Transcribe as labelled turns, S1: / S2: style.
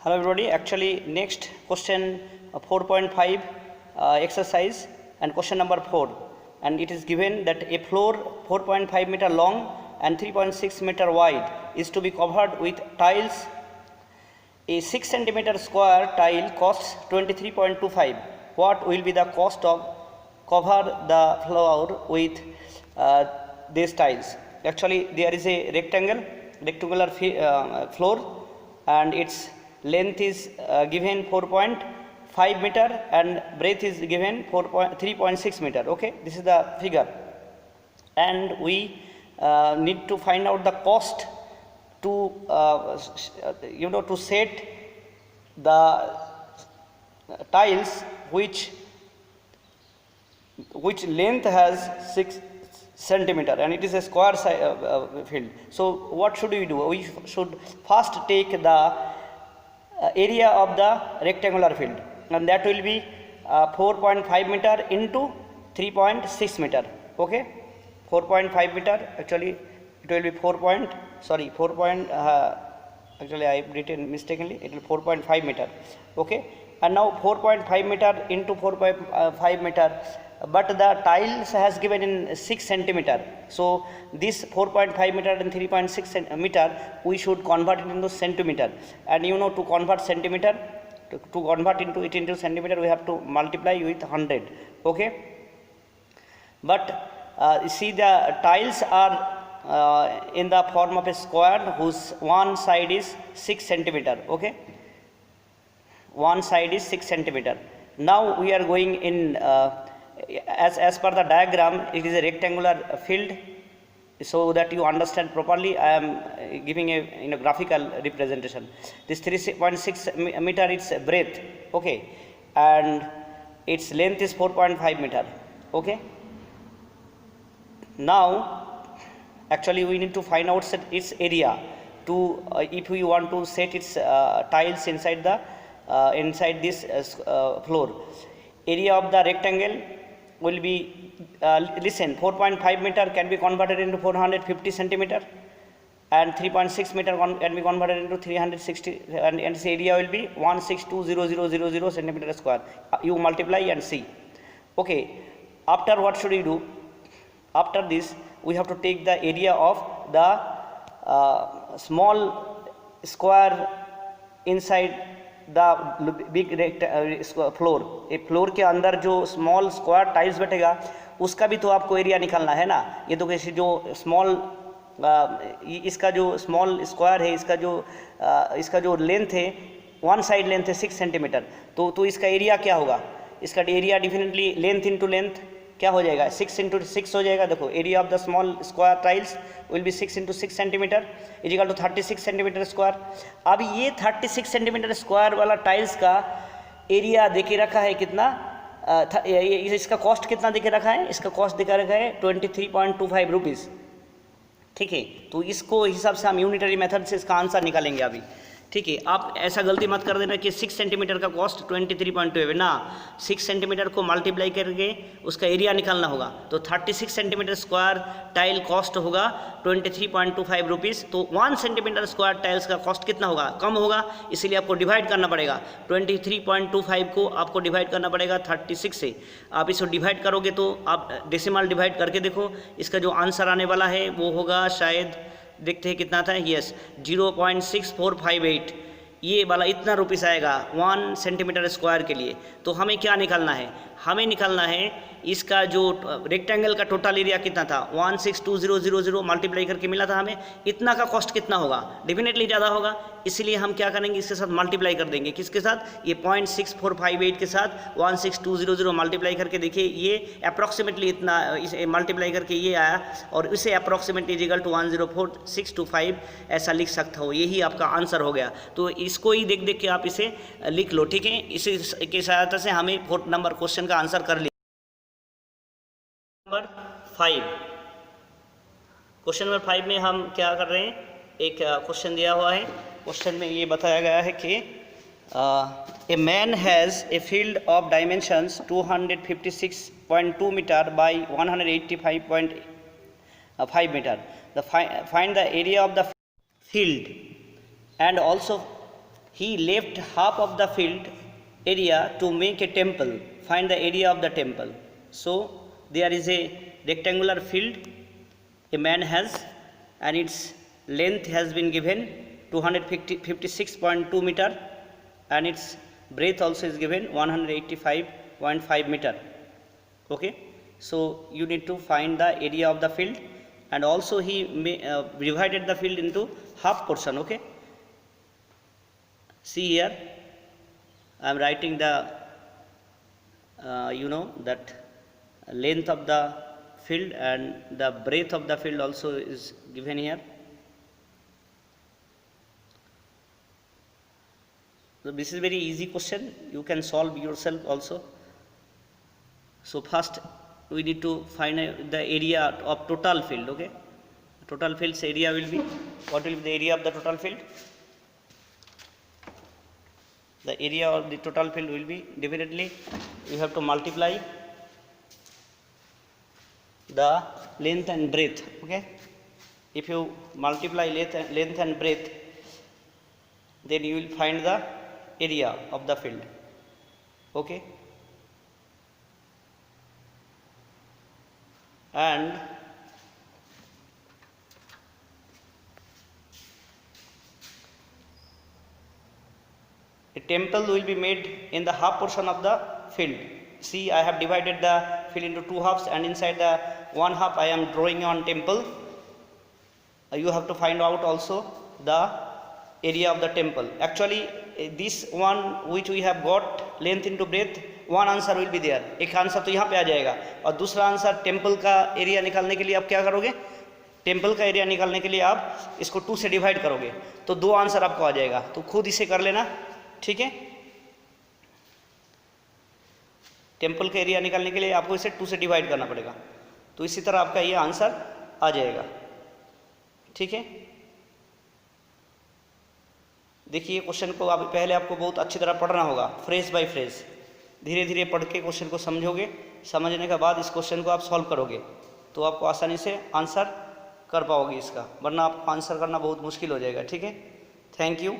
S1: Hello everybody. Actually, next question 4.5 exercise and question number 4, and it is given that a floor 4.5 meter long and 3.6 meter wide is to be covered with tiles. A 6 centimeter square tile costs 23.25. What will be the cost of cover the floor with these tiles? Actually, there is a rectangular floor, and its length is given 4.5 meter and breadth is given 3.6 meter. Okay, this is the figure, and we need to find out the cost to to set the tiles which length has 6 centimeter and it is a square field. So what should we do? We should first take the area of the rectangular field, and that will be 4.5 meter into 3.6 meter. Okay, 4.5 meter, actually it will be 4. Actually I have written mistakenly, it will 4.5 meter. Okay, and now 4.5 meter into 4.5 meter, but the tiles has given in 6 centimeter. So this 4.5 meter and 3.6 meter we should convert it into centimeter, and to convert centimeter, to convert into centimeter, we have to multiply with 100. Okay, but see, the tiles are in the form of a square whose one side is 6 centimeter. Okay, one side is 6 centimeter. Now we are going in as per the diagram, it is a rectangular field. So that you understand properly, I am giving a graphical representation. This 3.6 meter its breadth. Okay, and its length is 4.5 meter. Okay, now actually we need to find out its area to if we want to set its tiles inside this floor. Area of the rectangle will be listen, 4.5 meter can be converted into 450 centimeter, and 3.6 meter can be converted into 360, and its area will be 162,000 centimeter square. You multiply and see. Okay, after what should we do? After this we have to take the area of the small square inside the big floor. A floor के अंदर जो small square tiles बैठेगा उसका भी तो आपको area निकालना है ना. ये तो कैसे जो स्मॉल इसका जो स्मॉल स्क्वायर है, इसका जो लेंथ है, वन साइड लेंथ है 6 सेंटीमीटर, तो इसका एरिया क्या होगा? इसका area definitely length into length क्या हो जाएगा? 6 इंटू 6 हो जाएगा. देखो, area of the small square tiles will be 6 into 6 centimetre equal to 36 centimetre square. अब ये 36 सेंटीमीटर स्क्वायर वाला टाइल्स का एरिया देके रखा है कितना, इसका कॉस्ट कितना देके रखा है? इसका कॉस्ट देकर रखा है 23.25 रुपीज़. ठीक है, तो इसको हिसाब से हम यूनिटरी मेथड से इसका आंसर निकालेंगे अभी. ठीक है, आप ऐसा गलती मत कर देना कि 6 सेंटीमीटर का कॉस्ट 23.2 ना. 6 सेंटीमीटर को मल्टीप्लाई करके उसका एरिया निकालना होगा. तो 36 सेंटीमीटर स्क्वायर टाइल कॉस्ट होगा 23.25 रुपीज़. तो 1 सेंटीमीटर स्क्वायर टाइल्स का कॉस्ट कितना होगा? कम होगा, इसीलिए आपको डिवाइड करना पड़ेगा. 23.25 को आपको डिवाइड करना पड़ेगा 36 से. आप इसको डिवाइड करोगे तो आप डेसिमल डिवाइड करके देखो, इसका जो आंसर आने वाला है वो होगा, शायद देखते हैं कितना था. यस, 0.6458. ये वाला इतना रुपीस आएगा 1 सेंटीमीटर स्क्वायर के लिए. तो हमें क्या निकालना है? हमें निकालना है इसका जो रेक्टेंगल का टोटल एरिया कितना था, 162,000 मल्टीप्लाई करके मिला था हमें. इतना का कॉस्ट कितना होगा? डेफिनेटली ज़्यादा होगा, इसीलिए हम क्या करेंगे, इसके साथ मल्टीप्लाई कर देंगे. किसके साथ? ये 0.6458 के साथ 162,000 मल्टीप्लाई करके देखिए, ये अप्रॉक्सीमेटली इतना इसे मल्टीप्लाई करके ये आया, और इसे अप्रॉक्सीमेटली इजिकल टू 104,625 ऐसा लिख सकता हो. यही आपका आंसर हो गया. तो इसको ही देख के आप इसे लिख लो. ठीक है, इसी की सहायता से हमें 4 नंबर क्वेश्चन का आंसर कर लिया. नंबर 5, क्वेश्चन नंबर 5 में हम क्या कर रहे हैं, एक क्वेश्चन दिया हुआ है. क्वेश्चन में ये बताया गया है कि a man has a field of dimensions 256.2 metre by 185.5 metre. Find the area of the field, and also he left half of the field area to make a temple. Find the area of the temple. So there is a rectangular field a man has, and its length has been given 256.2 meter, and its breadth also is given 185.5 meter. Okay, so you need to find the area of the field, and also he divided the field into half portion. Okay, see here I am writing the that length of the field, and the breadth of the field also is given here. So this is very easy question, you can solve yourself also. So first we need to find the area of total field. Okay, total field's area will be, what will be the area of the total field? The area of the total field will be, definitely you have to multiply the length and breadth. Okay, if you multiply length and breadth, then you will find the area of the field. Okay, and a temple will be made in the half portion of the field. See, I have divided the field into two halves, and inside the one half I am drawing on temple. You have to find out also the area of the temple. Actually this one which we have got length into breadth, one answer will be there. एक answer तो यहाँ पे आ जाएगा, और दूसरा answer temple का area निकालने के लिए आप क्या करोगे? टेम्पल का एरिया निकालने के लिए आप इसको 2 से डिवाइड करोगे, तो 2 आंसर आपको आ जाएगा. तो खुद इसे कर लेना, ठीक है. टेम्पल का एरिया निकालने के लिए आपको इसे 2 से डिवाइड करना पड़ेगा, तो इसी तरह आपका ये आंसर आ जाएगा. ठीक है, देखिए क्वेश्चन को आप पहले आपको बहुत अच्छी तरह पढ़ना होगा, फ्रेज बाय फ्रेज. धीरे धीरे पढ़ के क्वेश्चन को समझोगे, समझने के बाद इस क्वेश्चन को आप सॉल्व करोगे तो आपको आसानी से आंसर कर पाओगे इसका, वरना आपको आंसर करना बहुत मुश्किल हो जाएगा. ठीक है, थैंक यू.